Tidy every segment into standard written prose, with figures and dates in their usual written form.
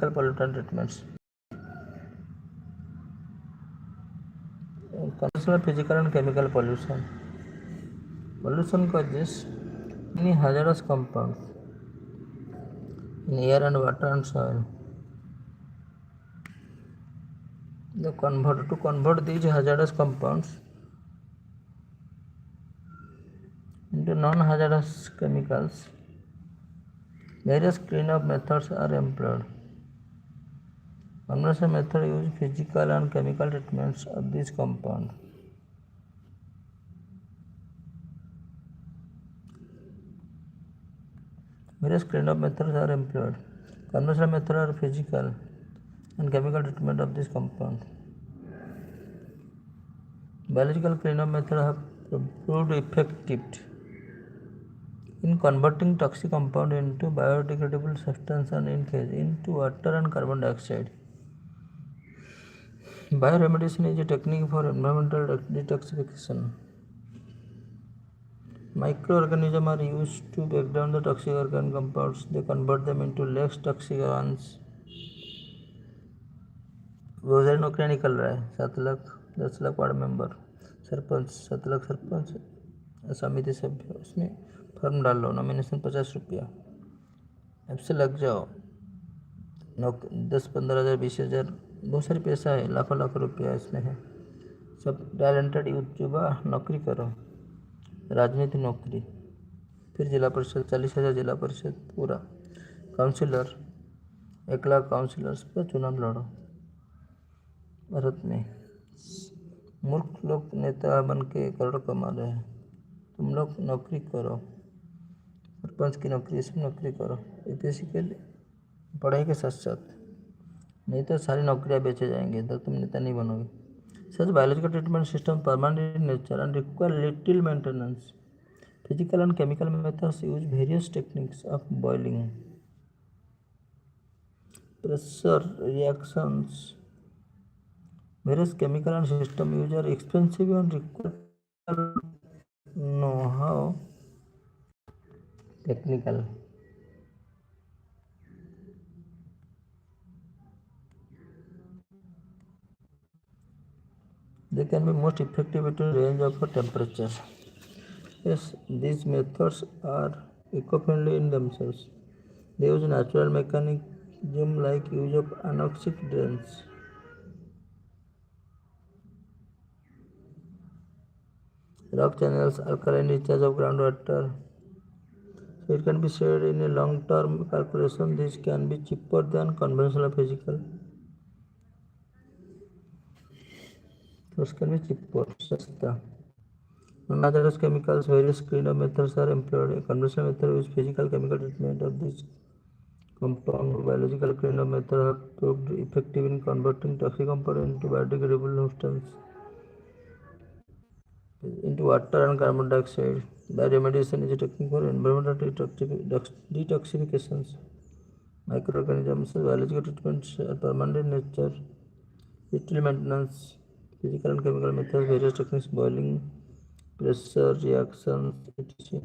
chemical pollutant treatments. Conventional physical and chemical pollution. Pollution causes many hazardous compounds in air and water and soil. To convert these hazardous compounds into non-hazardous chemicals, various cleanup methods are employed. Conventional method use physical and chemical treatments of these compounds. Various cleanup methods are employed. Conventional methods are physical and chemical treatment of this compound. Biological cleanup methods have proved effective in converting toxic compound into biodegradable substance and into water and carbon dioxide. Bioremediation is a technique for environmental detoxification. Microorganisms are used to break down the toxic organic compounds. They convert them into less toxic ones. रोजाना नौकरियाँ निकल रहा है 7 lakh 10 lakh ward member sarpanch 7 lakh sarpanch समिति सभ्य उसमें form डाल लो nomination 50 रुपया अब से लग जाओ 10-15 हज़ार 20 हज़ार बहुत सारी पैसा है लाखों लाखों रुपया इसमें है सब टैलेंटेड यूथ युवा नौकरी करो राजनीति नौकरी फिर जिला परिषद 40,000 जिला परिषद पूरा काउंसिलर 1 लाख काउंसिलर्स पर चुनाव लड़ो भारत में मूर्ख लोग नेता बन के करोड़ कमा रहे हैं तुम लोग नौकरी करो सरपंच की नौकरी इसमें नौकरी करो यूपीएससी के लिए पढ़ाई के साथ साथ नहीं तो सारी नौकरियां बेचे जाएंगे तो तुम नेता नहीं बनोगे such biological treatment system permanent in nature and require little maintenance physical and chemical methods use various techniques of boiling pressure reactions various chemical and system use are expensive and require know-how technical. They can be most effective at a range of temperature. Yes, these methods are eco-friendly in themselves. They use natural mechanism like use of anoxic drains. Rock channels, alkaline recharge of groundwater. So it can be said in a long-term calculation, this can be cheaper than conventional physical. So it can be cheaper, sasta. Non-hazardous chemicals, various cleanup methods are employed. A conventional method use physical chemical treatment of this compound. Biological cleanup method have proved effective in converting toxic compound into biodegradable substance. Into water and carbon dioxide. Bioremediation is a technique for environmental detoxifications. Microorganisms, biological treatments are permanent in nature. Little maintenance, physical and chemical methods, various techniques, boiling, pressure, reactions, etc.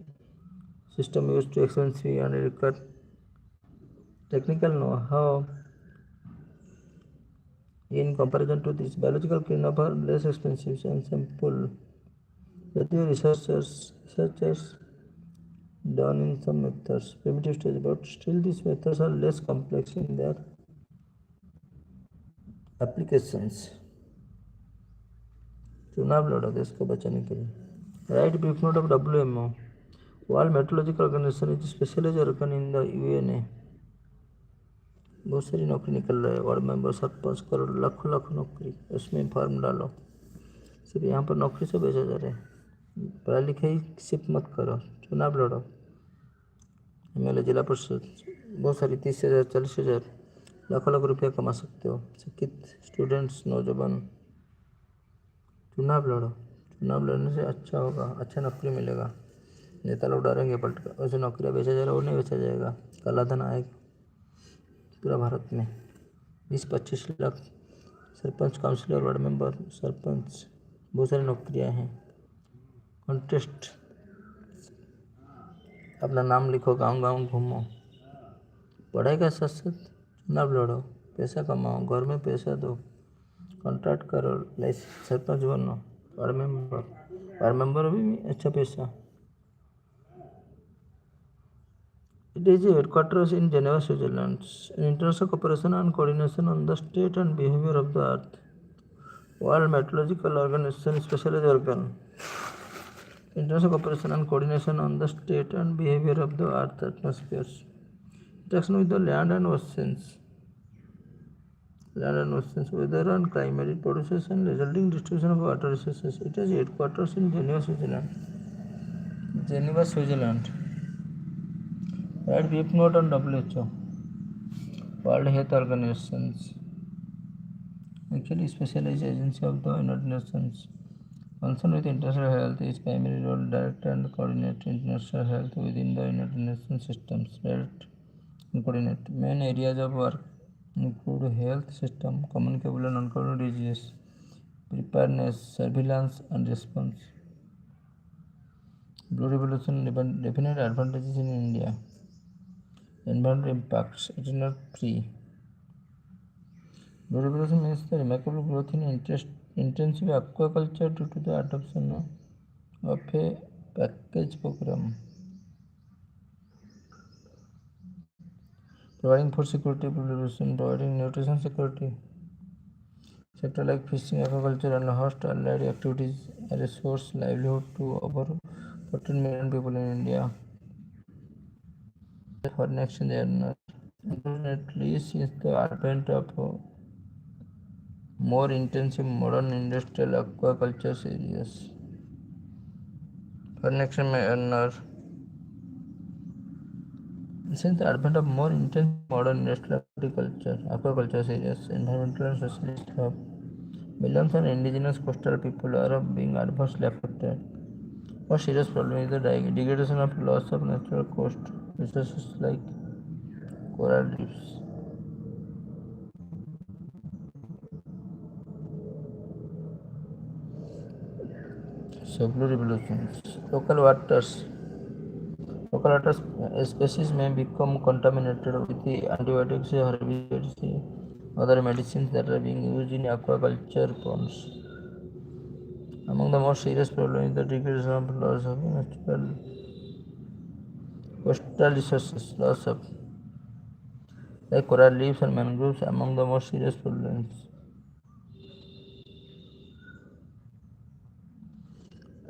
System used to expensive and require technical know-how. In comparison to this, biological cleanup are less expensive and simple. But the researchers done in some methods, primitive stage, but still these methods are less complex in their applications. चुनाव लड़ो देश को बचाने के लिए right brief note of WMO world meteorological organization is specialise organ in the UNA बहुत सारी नौकरी निकल रहा है वार्ड मेंबर 7-5 करोड़ लाखों लाखों नौकरी उसमें फॉर्म डालो सिर्फ यहाँ पर नौकरी से बेचा जा रहा है पढ़ाई लिखाई सिर्फ मत करो चुनाव लड़ो MLA जिला परिषद बहुत सारी 30,000 40,000 लाखों लाख रुपया कमा सकते हो शिक्षित स्टूडेंट्स नौजवान चुनाव लड़ो चुनाव लड़ने से अच्छा होगा अच्छा नौकरी मिलेगा नेता लोग डरेंगे पलट कर वैसे नौकरियाँ बेचा जा रहा है वो नहीं बेचा जाएगा काला धन आएगा पूरा भारत में 20-25 lakh sarpanch councillor ward member sarpanch बहुत सारी नौकरियाँ हैं कॉन्टेस्ट अपना नाम लिखो गांव गांव घूमो पढ़ाई का साथ साथ ना लड़ो, पैसा कमाओ, घर में पैसा दो, कॉन्ट्रैक्ट करो, लाइसेंस सरपंच बनो, वार्ड मेंबर भी अच्छा पैसा। It is headquarters in Geneva, Switzerland. International cooperation and coordination on the state and behavior of the earth. World Meteorological Organization specialized organ. International cooperation and coordination on the state and behavior of the earth atmospheres. Interaction with the land and oceans. Weather and climate. It produces and resulting distribution of water resources. It has headquarters in Geneva, Switzerland. Geneva, Switzerland. Write brief note on WHO. World Health Organizations. Actually, specialized agency of the United Nations. Concerned with international health, its primary role direct and coordinate international health within the United Nations systems. Direct and coordinate. Main areas of work include health system, communicable and non-communicable diseases, preparedness, surveillance and response. Blue revolution definite advantages in India. Environmental impacts. It is not free. Blue revolution means the remarkable growth in intensive aquaculture due to the adoption of a package program. Providing food security, blue revolution, providing nutrition security. Sector like fishing, aquaculture, and host allied activities are a source livelihood to over 14 million people in India. Foreign exchange earner. Unfortunately, since the advent of more intensive modern industrial aquaculture areas, foreign exchange earner. Since the advent of more intense modern industrial aquaculture areas, environmental and socialists have millions of indigenous coastal people are being adversely affected. One serious problem is the degradation of loss of natural coast resources like coral reefs. Blue revolutions. Local water species may become contaminated with the antibiotics, herbicides, other medicines that are being used in aquaculture ponds. Among the most serious problems is the degradation of loss of natural coastal resources, loss of like coral reefs and mangroves among the most serious problems.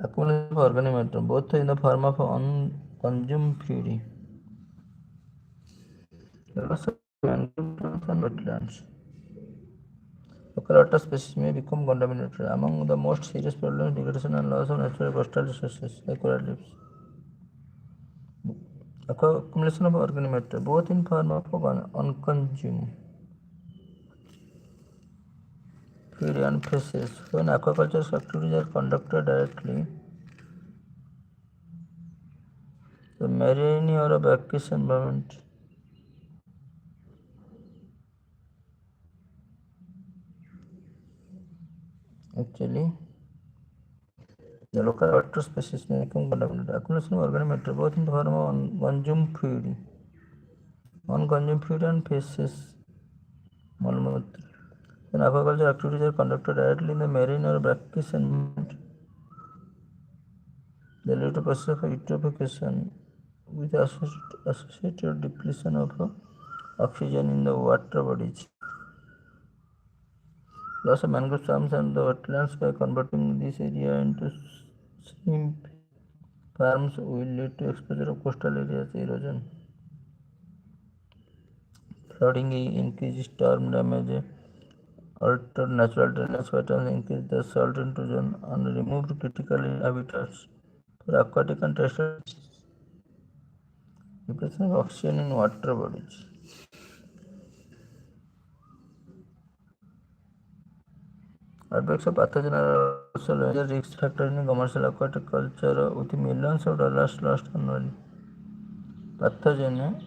Accumulation of organic matter, both in the form of unconsumed feed, loss of mangroves and wetlands. Local water species may become contaminated. Among the most serious problems, degradation and loss of natural coastal resources like coral reefs. Accumulation of organic matter, both in form of unconsumed feed and fishes. When aquaculture activities are conducted directly, the marine or a brackish environment. Actually, the local water species may become contaminated. Accumulation of organic matter, both in the form of unconsumed feed and fishes. When aquaculture activities are conducted directly in the marine or brackish environment, they lead to process of eutrophication with associated depletion of oxygen in the water bodies. Loss of mangrove swamps and the wetlands by converting this area into shrimp farms will lead to exposure of coastal areas erosion. Flooding, increased storm damage, altered natural drainage patterns, increase the salt intrusion, and removed critical habitats for aquatic and terrestrial depletion of oxygen in water bodies. Outbreaks of pathogen are also a major risk factor in commercial aquatic culture with millions of dollars lost annually. Pathogen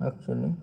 actually.